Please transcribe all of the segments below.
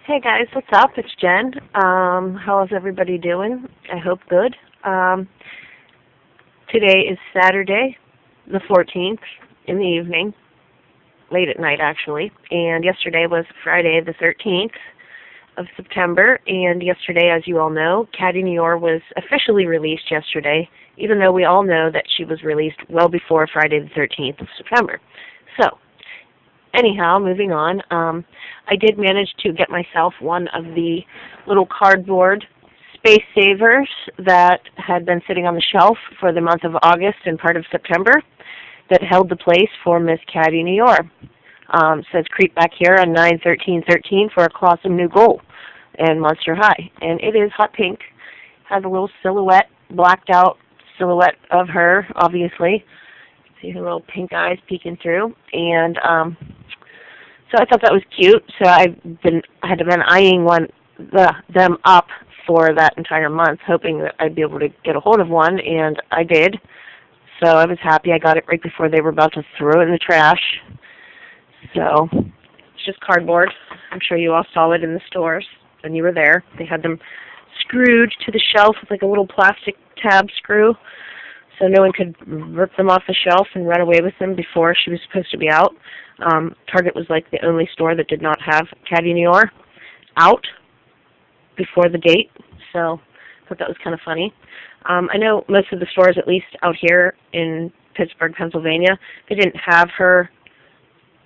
Hey guys, what's up? It's Jen. How is everybody doing? I hope good. Today is Saturday, the 14th, in the evening, late at night actually, and yesterday was Friday, the 13th of September, and yesterday, as you all know, Catty Nior was officially released yesterday, even though we all know that she was released well before Friday the 13th of September. So, anyhow, moving on, I did manage to get myself one of the little cardboard space savers that had been sitting on the shelf for the month of August and part of September that held the place for Miss Catty Nior. Says creep back here on 9/13/13 for a clawsome new goal and Monster High. And it is hot pink. Has a little silhouette, blacked out silhouette of her, obviously. See her little pink eyes peeking through. And so I thought that was cute. So I had been eyeing them up for that entire month, hoping that I'd be able to get a hold of one, and I did. So I was happy. I got it right before they were about to throw it in the trash. So it's just cardboard. I'm sure you all saw it in the stores when you were there. They had them screwed to the shelf with like a little plastic tab screw, so no one could rip them off the shelf and run away with them before she was supposed to be out. Target was like the only store that did not have Catty Nior out before the date, so I thought that was kind of funny. I know most of the stores, at least out here in Pittsburgh, Pennsylvania, they didn't have her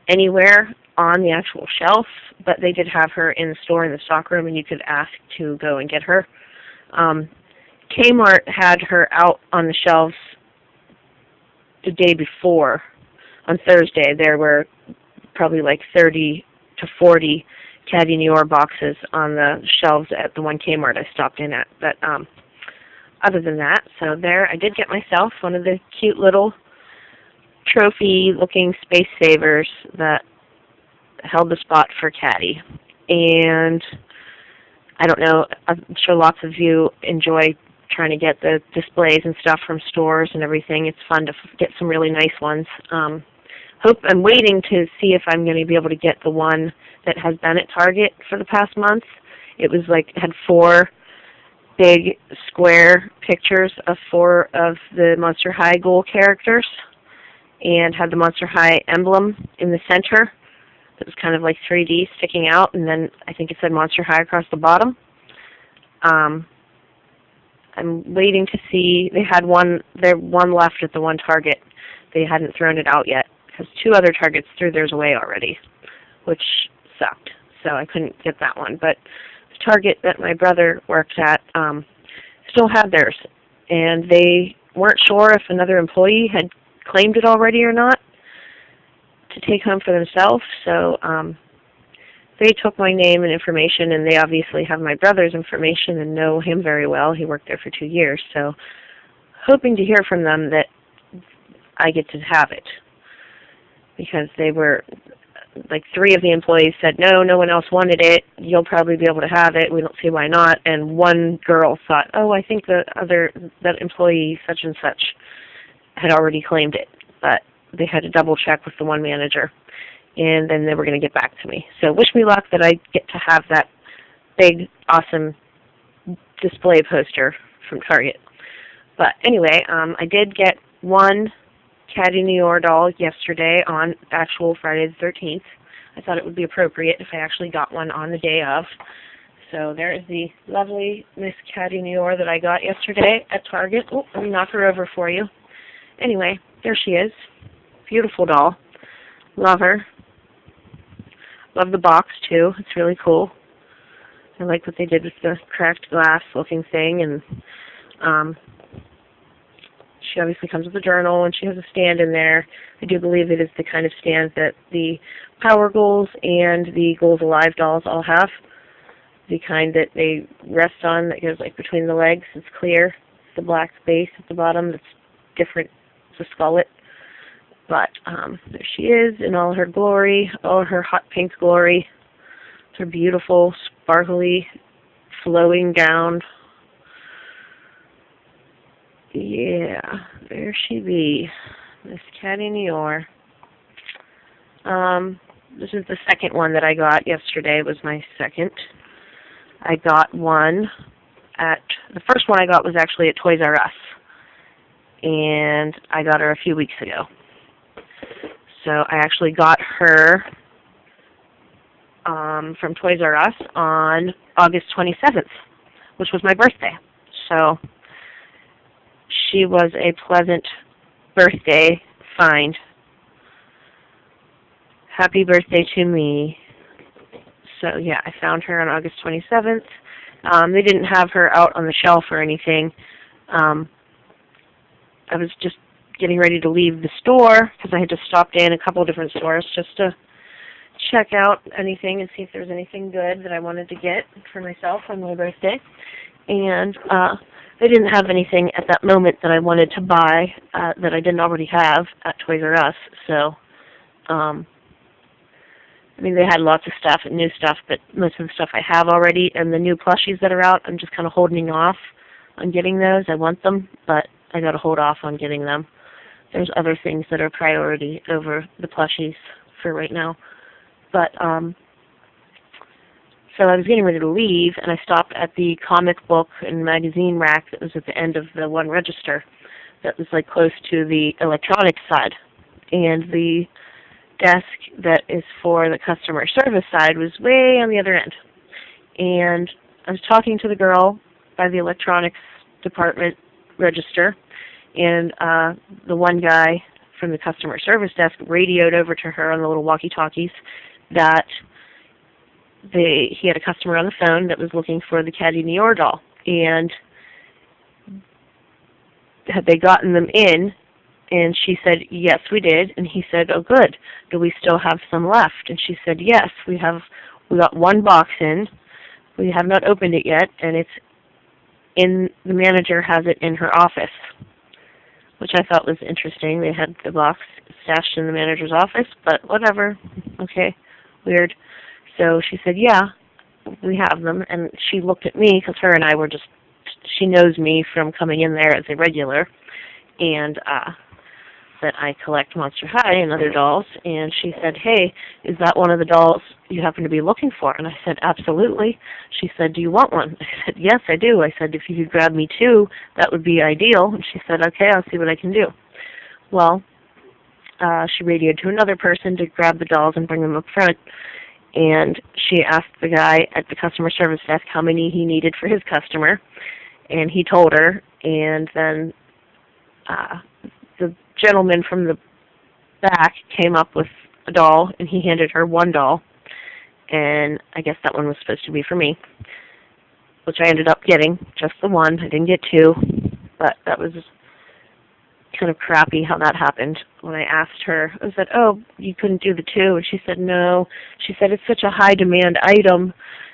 anywhere on the actual shelf, but they did have her in the store in the stockroom, and you could ask to go and get her. Kmart had her out on the shelves the day before. On Thursday, there were probably like 30 to 40 Catty Nior boxes on the shelves at the one Kmart I stopped in at. But other than that, so there, I did get myself one of the cute little trophy-looking space savers that held the spot for Catty. And I don't know, I'm sure lots of you enjoy trying to get the displays and stuff from stores and everything. It's fun to get some really nice ones. I'm waiting to see if I'm going to be able to get the one that has been at Target for the past month. It was like, had 4 big square pictures of 4 of the Monster High goal characters and had the Monster High emblem in the center. It was kind of like 3D sticking out, and then I think it said Monster High across the bottom. I'm waiting to see. They had one left at the one Target. They hadn't thrown it out yet because 2 other Targets threw theirs away already, which sucked. So I couldn't get that one. But the Target that my brother works at still had theirs, and they weren't sure if another employee had claimed it already or not to take home for themselves. So they took my name and information, and they obviously have my brother's information and know him very well. He worked there for 2 years, so hoping to hear from them that I get to have it. Because they were, like 3 of the employees said, no one else wanted it, you'll probably be able to have it, we don't see why not. And one girl thought, oh, I think that employee such and such had already claimed it. But they had to double check with the one manager, and then they were going to get back to me. So wish me luck that I get to have that big, awesome display poster from Target. But anyway, I did get one Catty Nior doll yesterday on actual Friday the 13th. I thought it would be appropriate if I actually got one on the day of. So there is the lovely Miss Catty Nior that I got yesterday at Target. Oh, let me knock her over for you. Anyway, there she is. Beautiful doll. Love her. Love the box, too. It's really cool. I like what they did with the cracked glass looking thing. And she obviously comes with a journal, and she has a stand in there. I do believe it is the kind of stand that the Power Goals and the Goals Alive dolls all have. The kind that they rest on that goes like between the legs. It's clear. The black base at the bottom that's different. It's a skullet. But there she is in all her glory, all her hot pink glory. It's her beautiful, sparkly, flowing gown. Yeah, there she be, Miss Catty Nior. This is the second one that I got. Yesterday was my second. I got one the first one I got was actually at Toys R Us, and I got her a few weeks ago. So I actually got her from Toys R Us on August 27th, which was my birthday. So she was a pleasant birthday find. Happy birthday to me. So yeah, I found her on August 27th. They didn't have her out on the shelf or anything. I was just getting ready to leave the store because I had just stopped in a couple of different stores just to check out anything and see if there was anything good that I wanted to get for myself on my birthday. And they didn't have anything at that moment that I wanted to buy that I didn't already have at Toys R Us. So, I mean, they had lots of stuff and new stuff, but most of the stuff I have already, and the new plushies that are out, I'm just kind of holding off on getting those. I want them, but I got to hold off on getting them. There's other things that are priority over the plushies for right now. But, so I was getting ready to leave, and I stopped at the comic book and magazine rack that was at the end of the one register that was like close to the electronics side. And the desk that is for the customer service side was way on the other end. And I was talking to the girl by the electronics department register, and the one guy from the customer service desk radioed over to her on the little walkie-talkies that he had a customer on the phone that was looking for the Catty Nior doll, and had they gotten them in? And she said, yes, we did. And he said, oh, good. Do we still have some left? And she said, yes, we got one box in. We have not opened it yet, and the manager has it in her office, which I thought was interesting. They had the box stashed in the manager's office, but whatever. Okay, weird. So she said, yeah, we have them. And she looked at me, because her and I were she knows me from coming in there as a regular, and that I collect Monster High and other dolls, and she said, hey, is that one of the dolls you happen to be looking for? And I said, absolutely. She said, do you want one? I said, yes, I do. I said, if you could grab me 2, that would be ideal. And she said, okay, I'll see what I can do. Well, she radioed to another person to grab the dolls and bring them up front, and she asked the guy at the customer service desk how many he needed for his customer, and he told her, and then the gentleman from the back came up with a doll, and he handed her one doll, and I guess that one was supposed to be for me, which I ended up getting, just the one. I didn't get 2, but that was kind of crappy how that happened. When I asked her, I said, oh, you couldn't do the 2, and she said, no. She said, it's such a high-demand item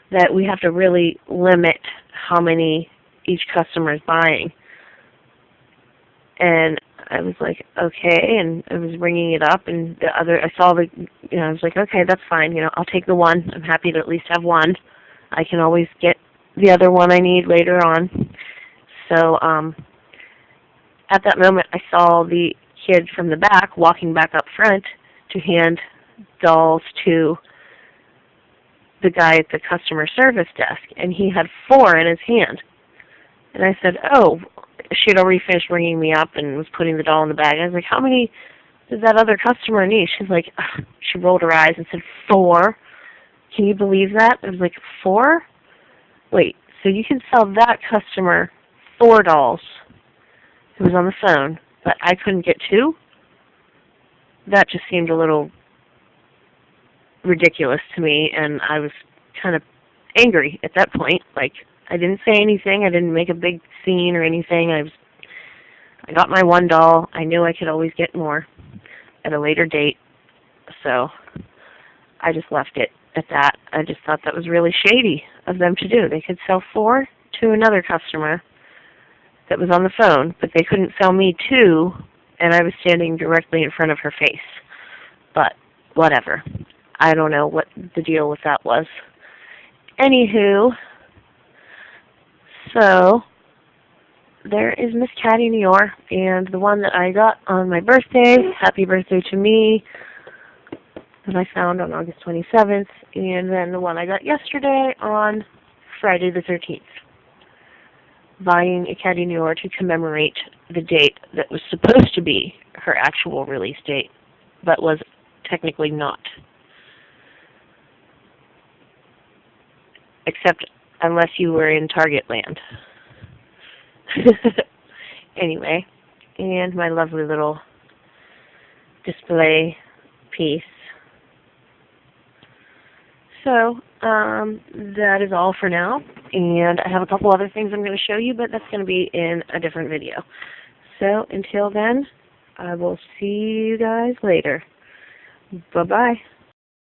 that we have to really limit how many each customer is buying. And I was like, okay, and I was ringing it up, and I saw I was like, okay, that's fine, I'll take the one. I'm happy to at least have one. I can always get the other one I need later on. So, at that moment, I saw the kid from the back walking back up front to hand dolls to the guy at the customer service desk, and he had 4 in his hand. And I said, oh, she had already finished ringing me up and was putting the doll in the bag. I was like, how many does that other customer need? She's like, ugh. She rolled her eyes and said, 4. Can you believe that? I was like, 4? Wait, so you can sell that customer 4 dolls who was on the phone, but I couldn't get 2? That just seemed a little ridiculous to me, and I was kind of angry at that point. Like, I didn't say anything. I didn't make a big scene or anything. I got my one doll. I knew I could always get more at a later date, so I just left it at that. I just thought that was really shady of them to do. They could sell 4 to another customer that was on the phone, but they couldn't sell me 2, and I was standing directly in front of her face. But whatever. I don't know what the deal with that was. Anywho, so there is Miss Catty Nior, and the one that I got on my birthday. Happy birthday to me. that I found on August 27th, and then the one I got yesterday on Friday the 13th. Buying a Catty Nior to commemorate the date that was supposed to be her actual release date, but was technically not. Except unless you were in Target land. Anyway, and my lovely little display piece. So, that is all for now. And I have a couple other things I'm going to show you, but that's going to be in a different video. So, until then, I will see you guys later. Bye-bye.